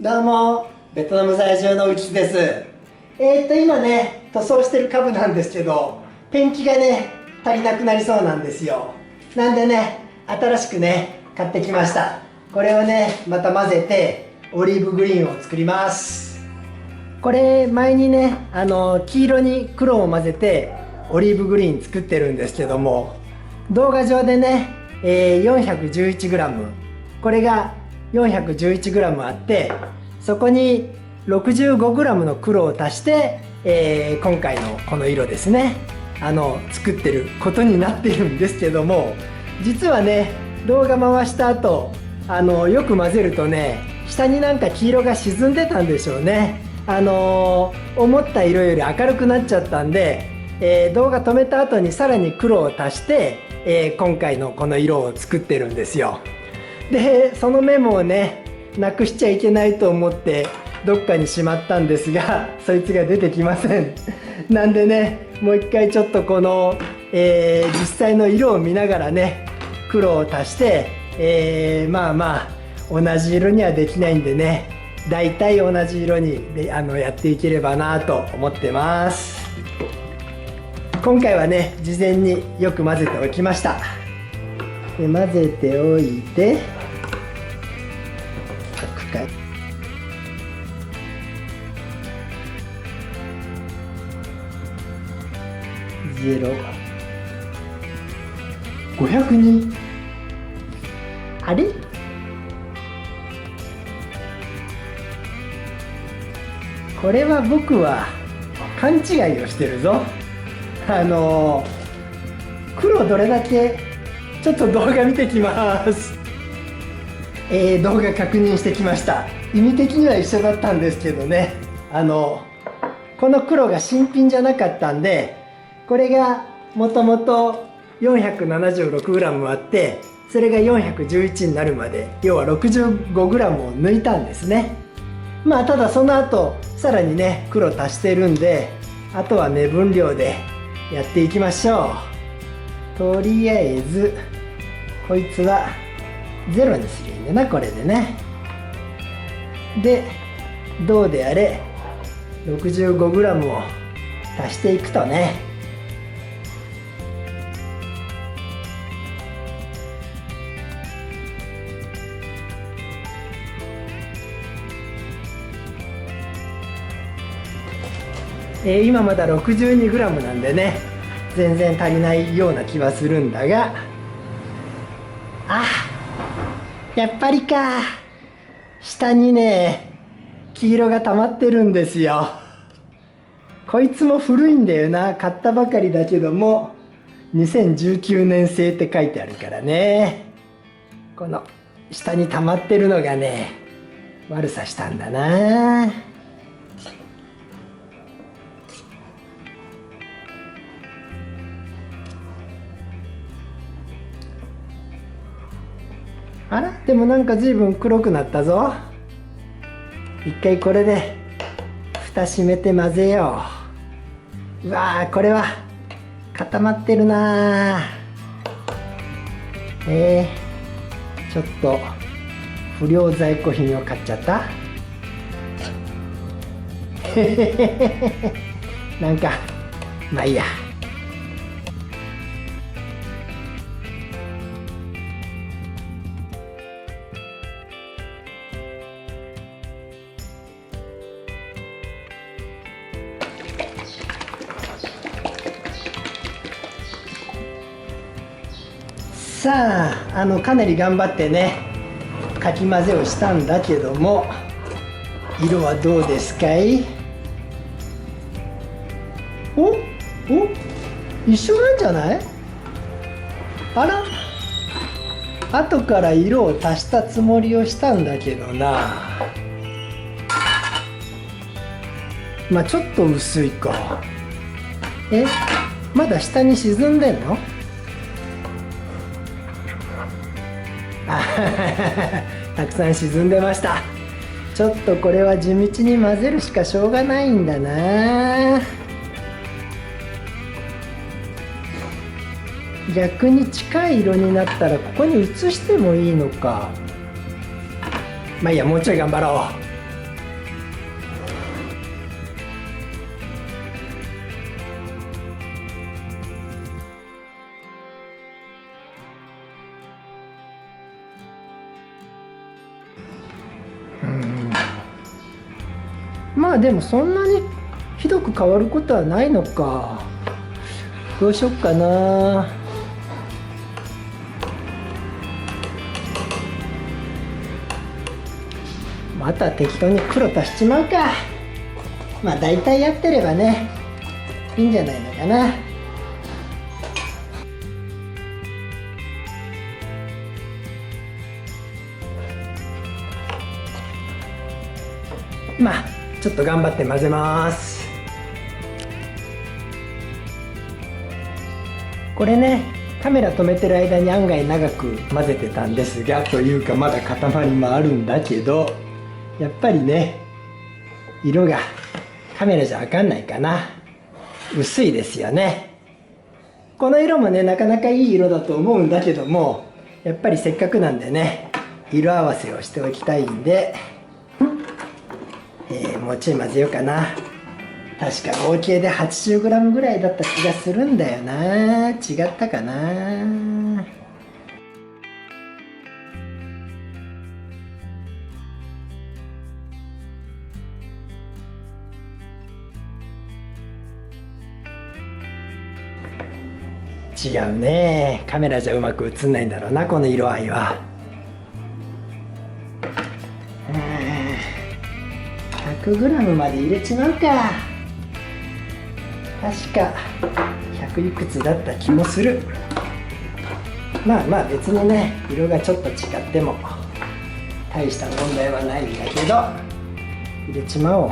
どうも、ベトナム在住のうちです。今ね、塗装してる株なんですけど、ペンキがね、足りなくなりそうなんですよ。なんでね、新しくね、買ってきました。これをね、また混ぜて、オリーブグリーンを作ります。これ、前にね、黄色に黒を混ぜて、オリーブグリーン作ってるんですけども、動画上でね、411g、これが 411g あって、そこに 65g の黒を足して、今回のこの色ですね、作ってることになっているんですけども、実はね、動画回した後、よく混ぜるとね、下になんか黄色が沈んでたんでしょうね。思った色より明るくなっちゃったんで、動画止めた後にさらに黒を足して、今回のこの色を作ってるんですよ。で、そのメモをね、なくしちゃいけないと思ってどっかにしまったんですが、そいつが出てきません。なんでね、もう一回ちょっとこの、実際の色を見ながらね、黒を足して、まあ同じ色にはできないんでね、だいたい同じ色にやっていければなと思ってます。今回はね、事前によく混ぜておきました。で、混ぜておいて、100回502、あれ、これは僕は勘違いをしてるぞ。黒どれだけ、ちょっと動画見てきます。動画確認してきました。意味的には一緒だったんですけどね、この黒が新品じゃなかったんで、これがもともと 476g あって、それが411になるまで、要は 65g を抜いたんですね。まあただその後さらにね、黒足してるんで、あとは目分量でやっていきましょう。とりあえずこいつは0にするんだな、これでね。で、どうであれ 65g を足していくとね、今まだ 62g なんでね、全然足りないような気はするんだが、やっぱりか、下にね、黄色が溜まってるんですよ。こいつも古いんだよな。買ったばかりだけども2019年製って書いてあるからね。この下に溜まってるのがね、悪さしたんだな。あら、でもなんか随分黒くなったぞ。一回これで蓋閉めて混ぜよう。うわー、これは固まってるな。ちょっと不良在庫品を買っちゃった。なんかまあいいや。さあ、かなり頑張ってね、かき混ぜをしたんだけども、色はどうですかい？お一緒なんじゃない？あら、後から色を足したつもりをしたんだけどな。まあちょっと薄いか。まだ下に沈んでんの？たくさん沈んでました。ちょっとこれは地道に混ぜるしかしょうがないんだな。逆に近い色になったらここに移してもいいのか。まあいいや、もうちょい頑張ろまあでもそんなにひどく変わることはないのか。どうしよっかな。また適当に黒足しちまうか。まあ大体やってればね、いいんじゃないのかな。まあちょっと頑張って混ぜます。これね、カメラ止めてる間に案外長く混ぜてたんですが、というかまだ塊もあるんだけど、やっぱりね、色がカメラじゃ分かんないかな。薄いですよね。この色もね、なかなかいい色だと思うんだけども、やっぱりせっかくなんでね、色合わせをしておきたいんで、もうちょい混ぜようかな。確か合計で 80g ぐらいだった気がするんだよな。違ったかな。違うね。カメラじゃうまく映んないんだろうな、この色合いは。100g まで入れちまうか。確か100いくつだった気もする。まあまあ別にね、色がちょっと違っても大した問題はないんだけど、入れちまおう。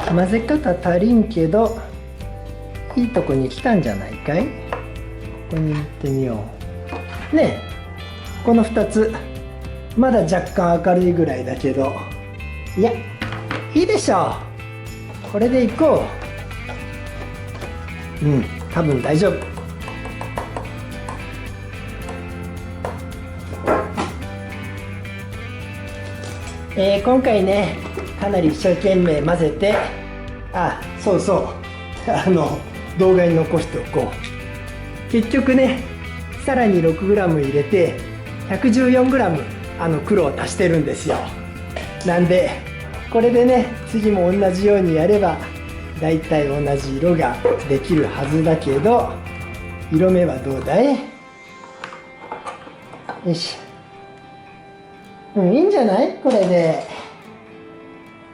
混ぜ方足りんけどいいとこに来たんじゃないかい。ここに行ってみようね。えこの2つまだ若干明るいぐらいだけど、いやいいでしょう。これでいこう。多分大丈夫。今回ね、かなり一生懸命混ぜて、そうそう、動画に残しておこう。結局ね、さらに 6g 入れて 114g 黒を足してるんですよ。なんでこれでね、次も同じようにやればだいたい同じ色ができるはずだけど、色目はどうだい？よし、いいんじゃない？これで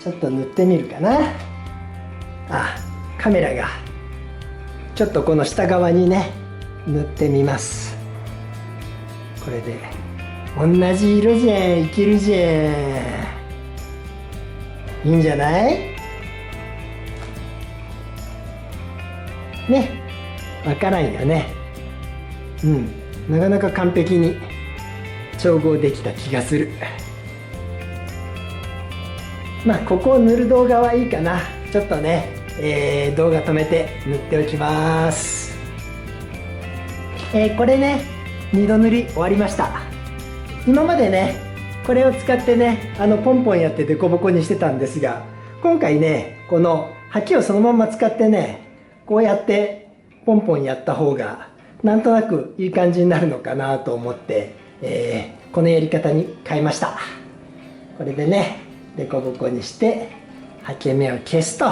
ちょっと塗ってみるかな。カメラがちょっとこの下側にね塗ってみます。これで同じ色じゃん。いけるじゃん。いいんじゃない？ね、わからんよね。なかなか完璧に調合できた気がする。まあここを塗る動画はいいかな。ちょっとね、動画止めて塗っておきます。これね、2度塗り終わりました。今までね、これを使ってね、ポンポンやってデコボコにしてたんですが、今回ね、このハケをそのまま使ってね、こうやってポンポンやった方がなんとなくいい感じになるのかなと思って、このやり方に変えました。これでね、デコボコにしてハケ目を消すと、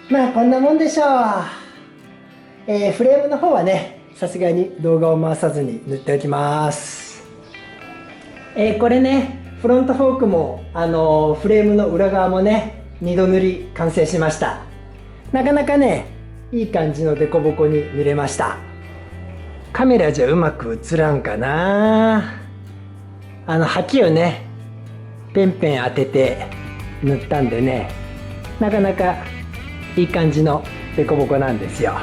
まあこんなもんでしょう。フレームの方はね、さすがに動画を回さずに塗っておきます。これね、フロントフォークもフレームの裏側もね、2度塗り完成しました。なかなかね、いい感じのデコボコに塗れました。カメラじゃうまく映らんかな。ハケをね、ペンペン当てて塗ったんでね、なかなかいい感じのデコボコなんですよ。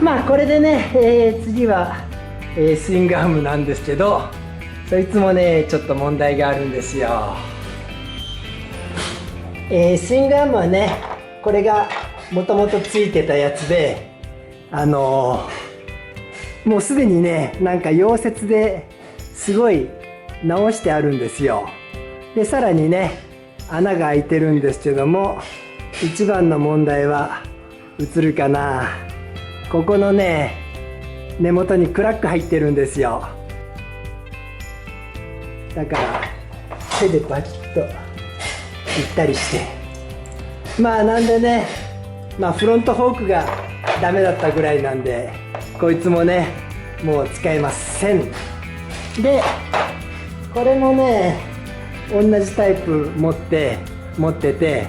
まあこれでね、次は、スイングアームなんですけど、そいつもねちょっと問題があるんですよ。スイングアームはね、これがもともとついてたやつで、もうすでにね、なんか溶接ですごい直してあるんですよ。で、さらにね、穴が開いてるんですけども、一番の問題は映るかな、ここのね、根元にクラック入ってるんですよ。だから手でバキッといったりして、なんでね、フロントフォークがダメだったぐらいなんで、こいつもね、もう使えません。で、これもね、同じタイプ持ってて、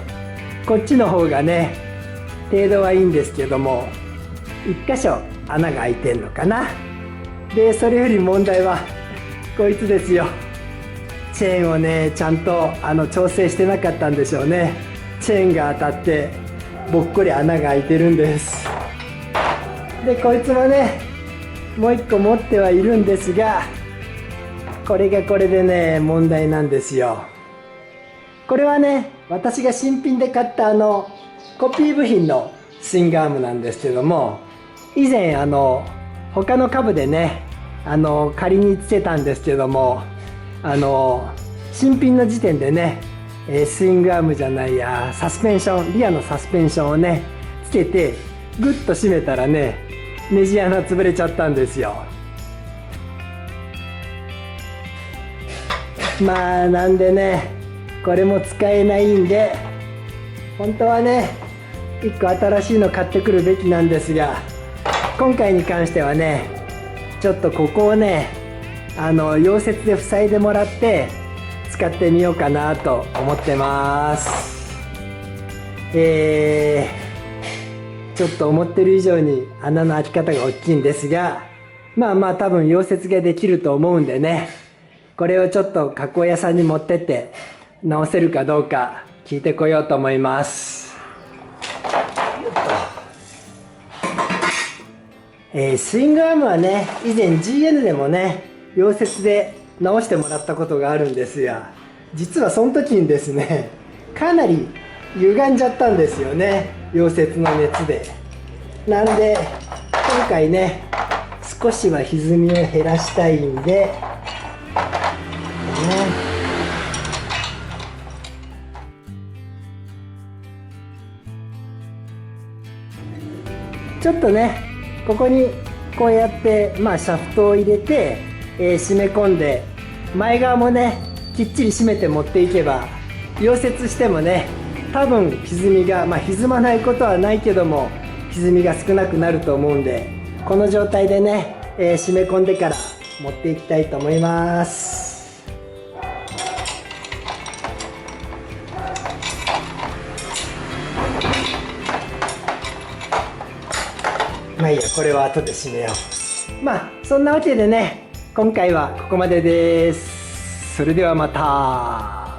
こっちの方がね、程度はいいんですけども、一箇所穴が開いてんのかな。で、それより問題はこいつですよ。チェーンをね、ちゃんと調整してなかったんでしょうね。チェーンが当たってぼっこり穴が開いてるんです。で、こいつもね、もう一個持ってはいるんですが、これがこれでね、問題なんですよ。これはね、私が新品で買ったコピー部品のスイングアームなんですけども、以前他の株でね、借りに来てたんですけども、新品の時点でね、スイングアームじゃないや、サスペンション、リアのサスペンションをね、つけてグッと締めたらね、ネジ穴潰れちゃったんですよ。なんでね、これも使えないんで、本当はね、1個新しいの買ってくるべきなんですが、今回に関してはね、ちょっとここをね、溶接で塞いでもらって使ってみようかなと思ってます。ちょっと思ってる以上に穴の開き方が大きいんですが、多分溶接ができると思うんでね、これをちょっと加工屋さんに持ってって直せるかどうか聞いてこようと思います。スイングアームはね、以前 GN でもね、溶接で直してもらったことがあるんですが、実はその時にですね、かなり歪んじゃったんですよね、溶接の熱で。なんで今回ね、少しは歪みを減らしたいんで、ちょっとね、ここにこうやってシャフトを入れて、締め込んで、前側もねきっちり締めて持っていけば、溶接してもね、多分歪みが歪まないことはないけども、歪みが少なくなると思うんで、この状態でね、締め込んでから持っていきたいと思います。いいや、これは後で締めよう。そんなわけでね、今回はここまでです。それではまた。